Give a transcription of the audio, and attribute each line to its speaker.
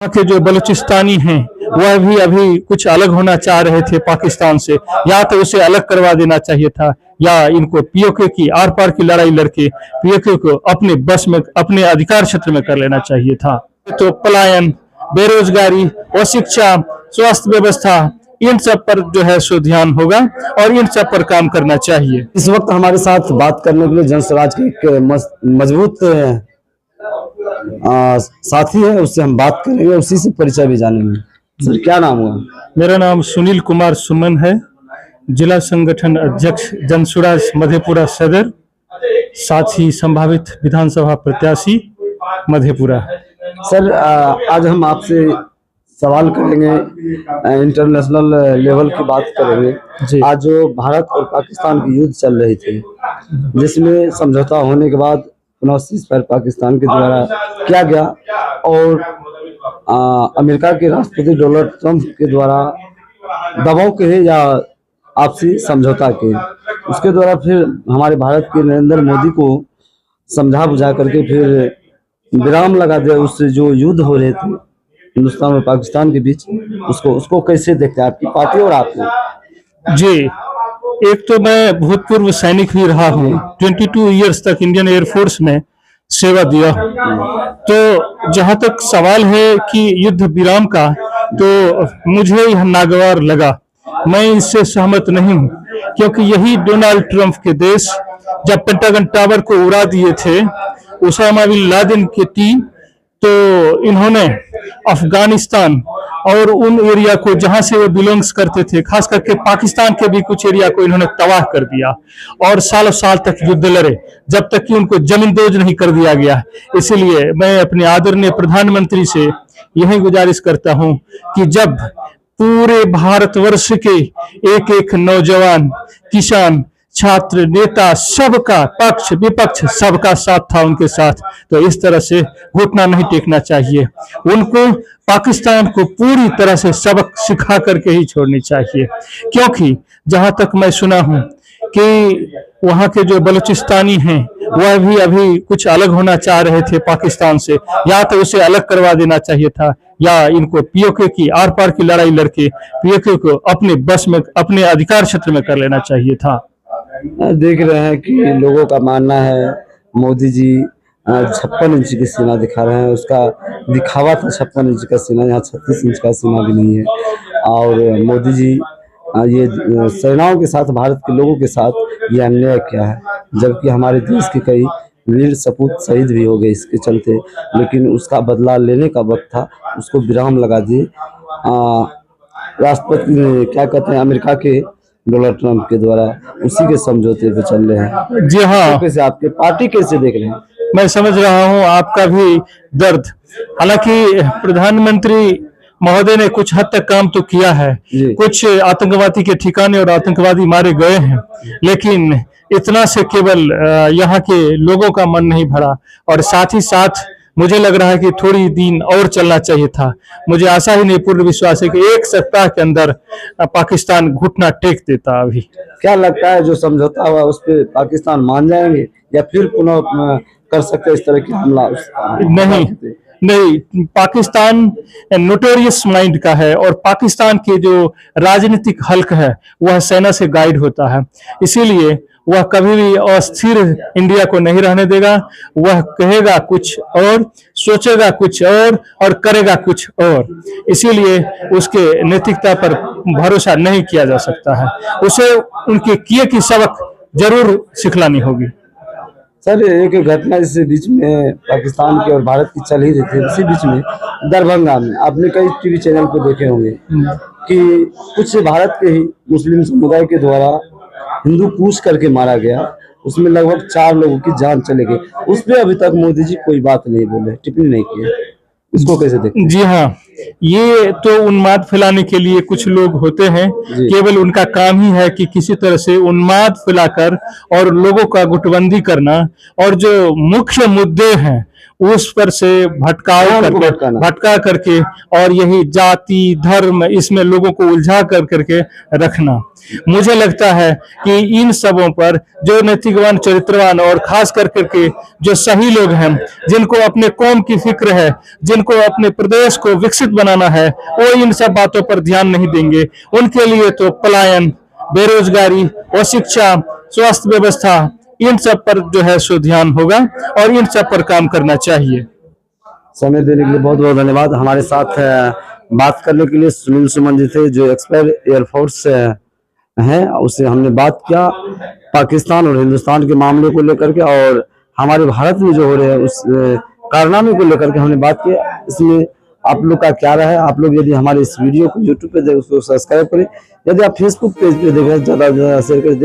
Speaker 1: के जो बलूचिस्तानी हैं वह भी अभी कुछ अलग होना चाह रहे थे पाकिस्तान से, या तो उसे अलग करवा देना चाहिए था या इनको पीओके की आर पार की लड़ाई लड़के पीओके को अपने बस में, अपने अधिकार क्षेत्र में कर लेना चाहिए था। तो पलायन, बेरोजगारी, अशिक्षा, स्वास्थ्य व्यवस्था, इन सब पर जो है सो ध्यान होगा और इन सब पर काम करना चाहिए।
Speaker 2: इस वक्त हमारे साथ बात करने के लिए जनस्वराज के एक मजबूत साथी है, उससे हम बात करेंगे, उसी से परिचय भी जानेंगे। सर, क्या नाम हुआ?
Speaker 1: मेरा नाम सुनील कुमार सुमन है, जिला संगठन अध्यक्ष जनस्वराज मधेपुरा सदर, साथ ही संभावित विधानसभा प्रत्याशी मधेपुरा।
Speaker 2: सर, आज हम आपसे सवाल करेंगे, इंटरनेशनल लेवल की बात करेंगे। आज जो भारत और पाकिस्तान की युद्ध चल रही थी, जिसमें समझौता होने के बाद पुनः सीज़फायर पाकिस्तान के द्वारा किया गया और अमेरिका के राष्ट्रपति डोनाल्ड ट्रंप के द्वारा दबाव के या आपसी समझौता के, उसके द्वारा फिर हमारे भारत के नरेंद्र मोदी को समझा बुझा करके फिर विराम लगा दिया। उससे जो युद्ध हो रहे थे हिंदुस्तान और पाकिस्तान के बीच, उसको कैसे देखते हैं आपकी पार्टी और आप?
Speaker 1: जी, एक तो मैं भूतपूर्व सैनिक भी रहा हूँ, 22 ईयर्स तक इंडियन एयरफोर्स में सेवा दिया। तो जहां तक सवाल है कि युद्ध विराम का, तो मुझे यह नागवार लगा, मैं इससे सहमत नहीं हूं, क्योंकि यही डोनाल्ड ट्रंप के देश जब पेंटागन टावर को उड़ा दिए थे उसामा बिन लादेन की टीम, तो इन्होंने अफगानिस्तान और उन एरिया को जहां से वो बिलोंग्स करते थे, खास करके पाकिस्तान के भी कुछ एरिया को इन्होंने तबाह कर दिया और सालों साल तक युद्ध लड़े, जब तक कि उनको जमींदोज नहीं कर दिया गया। इसलिए मैं अपने आदरणीय प्रधानमंत्री से यही गुजारिश करता हूं कि जब पूरे भारतवर्ष के एक एक नौजवान, किसान, छात्र, नेता, सबका पक्ष विपक्ष सबका साथ था उनके साथ, तो इस तरह से घुटना नहीं टेकना चाहिए। उनको पाकिस्तान को पूरी तरह से सबक सिखा करके ही छोड़नी चाहिए, क्योंकि जहां तक मैं सुना हूं कि वहां के जो बलूचिस्तानी हैं वह भी अभी कुछ अलग होना चाह रहे थे पाकिस्तान से, या तो उसे अलग करवा देना चाहिए था या इनको पीओके की आर पार की लड़ाई लड़के पीओके को अपने बस में, अपने अधिकार क्षेत्र में कर लेना चाहिए था।
Speaker 2: देख रहे हैं कि लोगों का मानना है मोदी जी 56 इंच की सीना दिखा रहे हैं, उसका दिखावा था 56 इंच का सीना, यहाँ 36 इंच का सीना भी नहीं है। और मोदी जी ये सेनाओं के साथ, भारत के लोगों के साथ ये अन्याय किया है, जबकि हमारे देश के कई वीर सपूत शहीद भी हो गए इसके चलते, लेकिन उसका बदला लेने का वक्त था, उसको विराम लगा दिए। राष्ट्रपति क्या कहते हैं, अमेरिका के डोनाल्ड ट्रंप के द्वारा उसी के समझौते पे चल रहे हैं।
Speaker 1: जी हाँ,
Speaker 2: तो कैसे आपके पार्टी कैसे देख रहे हैं?
Speaker 1: मैं समझ रहा हूँ आपका भी दर्द। हालांकि प्रधानमंत्री महोदय ने कुछ हद तक काम तो किया है, कुछ आतंकवादी के ठिकाने और आतंकवादी मारे गए हैं, लेकिन इतना से केवल यहाँ के लोगों का मन नहीं भरा, और साथ ही साथ मुझे लग रहा है कि थोड़ी दिन और चलना चाहिए था। मुझे आशा ही नहीं, पूर्ण विश्वास है कि एक सप्ताह के अंदर पाकिस्तान घुटना टेक देता। अभी
Speaker 2: क्या लगता है जो समझौता हुआ उस पर पाकिस्तान मान जाएंगे या फिर पुनः कर सकते इस तरह की हमला?
Speaker 1: नहीं, पाकिस्तान नोटोरियस माइंड का है और पाकिस्तान के जो राजनीतिक हल्क है वह सेना से गाइड होता है, इसीलिए वह कभी भी अस्थिर इंडिया को नहीं रहने देगा। वह कहेगा कुछ और, सोचेगा कुछ और करेगा कुछ और, इसीलिए उसके नैतिकता पर भरोसा नहीं किया जा सकता है। उसे उनके किए की सबक जरूर सिखलानी होगी।
Speaker 2: सर, एक घटना इस बीच में पाकिस्तान की और भारत की चल ही रही थी, इसी बीच में दरभंगा में आपने कई टीवी चैनल पे देखे होंगे कि कुछ भारत के ही मुस्लिम समुदाय के द्वारा हिंदू कूच करके मारा गया, उसमें लगभग 4 लोगों की जान चले गई। उस पर अभी तक मोदी जी कोई बात नहीं बोले, टिप्पणी नहीं की, इसको कैसे देखते?
Speaker 1: जी हाँ, ये तो उन्माद फैलाने के लिए कुछ लोग होते हैं, केवल उनका काम ही है कि किसी तरह से उन्माद फैलाकर और लोगों का गुटबंदी करना, और जो मुख्य मुद्दे हैं उस पर से भटका करके और यही जाति धर्म इसमें लोगों को उलझा करके रखना। मुझे लगता है कि इन सबों पर जो नैतिकवान चरित्रवान और खास करके जो सही लोग हैं, जिनको अपने कौम की फिक्र है, जिनको अपने प्रदेश को विकसित बनाना है, वो इन सब बातों पर ध्यान नहीं देंगे। उनके लिए तो पलायन, बेरोजगारी और शिक्षा, स्वास्थ्य व्यवस्था, इन सब पर जो है सो ध्यान होगा और इन सब पर काम करना चाहिए।
Speaker 2: समय देने के लिए बहुत बहुत धन्यवाद। हमारे साथ बात करने के लिए सुनील सुमन जी थे, जो एक्सपायर एयरफोर्स हैं। उससे हमने बात किया पाकिस्तान और हिंदुस्तान के मामले को लेकर के, और हमारे भारत में जो हो रहे हैं उस कारनामे को लेकर के हमने बात की। इसमें आप लोग का क्या राय है? आप लोग यदि हमारे इस वीडियो को यूट्यूब पे देखें उसको सब्सक्राइब करें, यदि आप फेसबुक पेज पे देखें ज़्यादा से ज़्यादा शेयर करें।